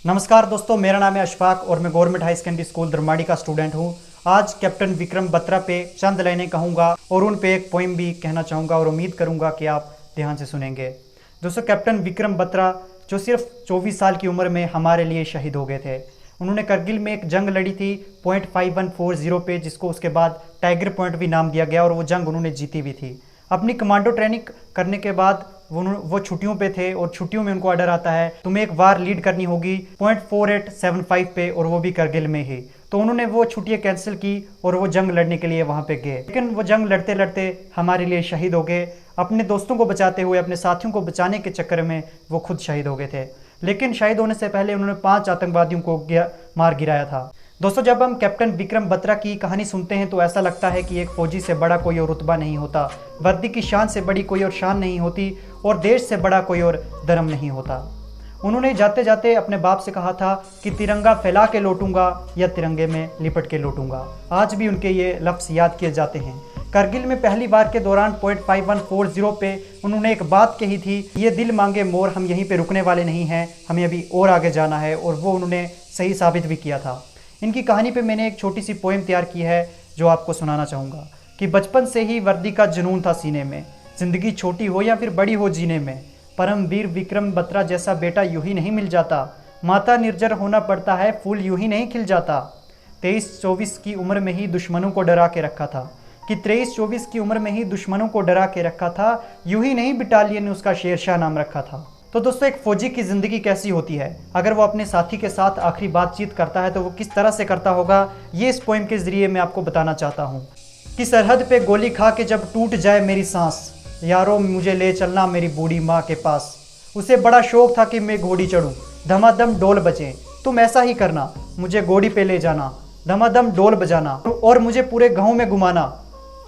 नमस्कार दोस्तों, मेरा नाम है अशफाक और मैं गवर्नमेंट हाई सेकेंडरी स्कूल धर्माड़ी का स्टूडेंट हूँ। आज कैप्टन विक्रम बत्रा पे चंद लाइनें कहूँगा और उन पे एक पोइम भी कहना चाहूँगा और उम्मीद करूँगा कि आप ध्यान से सुनेंगे। दोस्तों, कैप्टन विक्रम बत्रा जो सिर्फ 24 साल की उम्र में हमारे लिए शहीद हो गए थे। उन्होंने करगिल में एक जंग लड़ी थी .5140 पे, जिसको उसके बाद टाइगर पॉइंट भी नाम दिया गया और वो जंग उन्होंने जीती भी थी। अपनी कमांडो ट्रेनिंग करने के बाद वो छुट्टियों पे थे और छुट्टियों में उनको ऑर्डर आता है तुम्हें एक वार लीड करनी होगी .4875 पे, और वो भी करगिल में ही। तो उन्होंने वो छुट्टियां कैंसिल की और वो जंग लड़ने के लिए वहां पे गए, लेकिन वो जंग लड़ते लड़ते हमारे लिए शहीद हो गए। अपने दोस्तों को बचाते हुए, अपने साथियों को बचाने के चक्कर में वो खुद शहीद हो गए थे। लेकिन शहीद होने से पहले उन्होंने 5 आतंकवादियों को मार गिराया था। दोस्तों, जब हम कैप्टन विक्रम बत्रा की कहानी सुनते हैं तो ऐसा लगता है कि एक फौजी से बड़ा कोई और रुतबा नहीं होता, वर्दी की शान से बड़ी कोई और शान नहीं होती और देश से बड़ा कोई और धर्म नहीं होता। उन्होंने जाते जाते अपने बाप से कहा था कि तिरंगा फैला के लौटूंगा या तिरंगे में लिपट के लौटूंगा। आज भी उनके ये लफ्ज़ याद किए जाते हैं। करगिल में पहली बार के दौरान .5140 पे उन्होंने एक बात कही थी, ये दिल मांगे मोर, हम यहीं पे रुकने वाले नहीं हैं, हमें अभी और आगे जाना है, और वो उन्होंने सही साबित भी किया था। इनकी कहानी पे मैंने एक छोटी सी पोएम तैयार की है जो आपको सुनाना चाहूँगा कि बचपन से ही वर्दी का जुनून था सीने में, ज़िंदगी छोटी हो या फिर बड़ी हो जीने में, परमवीर विक्रम बत्रा जैसा बेटा यूं ही नहीं मिल जाता, माता निर्जर होना पड़ता है, फूल यूं ही नहीं खिल जाता। 23-24 की उम्र में ही दुश्मनों को डरा के रखा था, कि 23-24 की उम्र में ही दुश्मनों को डरा के रखा था, यूं ही नहीं बटालियन ने उसका शेरशाह नाम रखा था। तो दोस्तों, एक फौजी की ज़िंदगी कैसी होती है, अगर वो अपने साथी के साथ आखिरी बातचीत करता है तो वो किस तरह से करता होगा, ये इस पोएम के ज़रिए मैं आपको बताना चाहता हूँ। कि सरहद पे गोली खा के जब टूट जाए मेरी सांस, यारों मुझे ले चलना मेरी बूढ़ी माँ के पास। उसे बड़ा शौक था कि मैं घोड़ी चढ़ूँ, धमाधम डोल बजे, तुम ऐसा ही करना, मुझे घोड़ी पे ले जाना, धमाधम डोल बजाना और मुझे पूरे गाँव में घुमाना,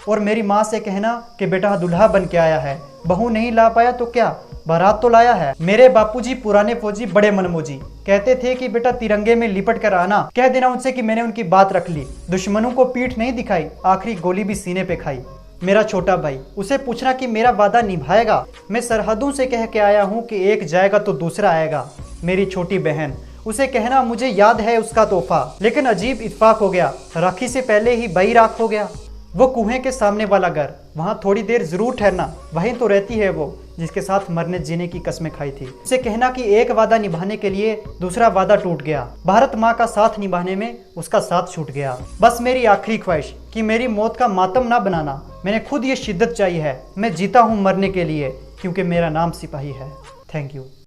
और मेरी माँ से कहना कि बेटा दुल्हा बन के आया है, बहू नहीं ला पाया तो क्या, बारात तो लाया है। मेरे बापूजी पुराने फौजी बड़े मनमोजी, कहते थे कि बेटा तिरंगे में लिपट कर आना, कह देना उनसे कि मैंने उनकी बात रख ली, दुश्मनों को पीठ नहीं दिखाई, आखिरी गोली भी सीने पे खाई। मेरा छोटा भाई, उसे पूछना कि मेरा वादा निभाएगा, मैं सरहदों से कह के आया हूँ कि एक जाएगा तो दूसरा आएगा। मेरी छोटी बहन, उसे कहना मुझे याद है उसका तोहफा, लेकिन अजीब इत्तेफाक हो गया, राखी से पहले ही बई राख हो गया। वो कुएं के सामने वाला घर, वहाँ थोड़ी देर जरूर ठहरना, वहीं तो रहती है वो जिसके साथ मरने जीने की कस्में खाई थी। उसे कहना कि एक वादा निभाने के लिए दूसरा वादा टूट गया, भारत माँ का साथ निभाने में उसका साथ छूट गया। बस मेरी आखिरी ख्वाहिश कि मेरी मौत का मातम ना बनाना, मैंने खुद ये शिद्दत चाहिए है, मैं जीता हूँ मरने के लिए, क्योंकि मेरा नाम सिपाही है। Thank you.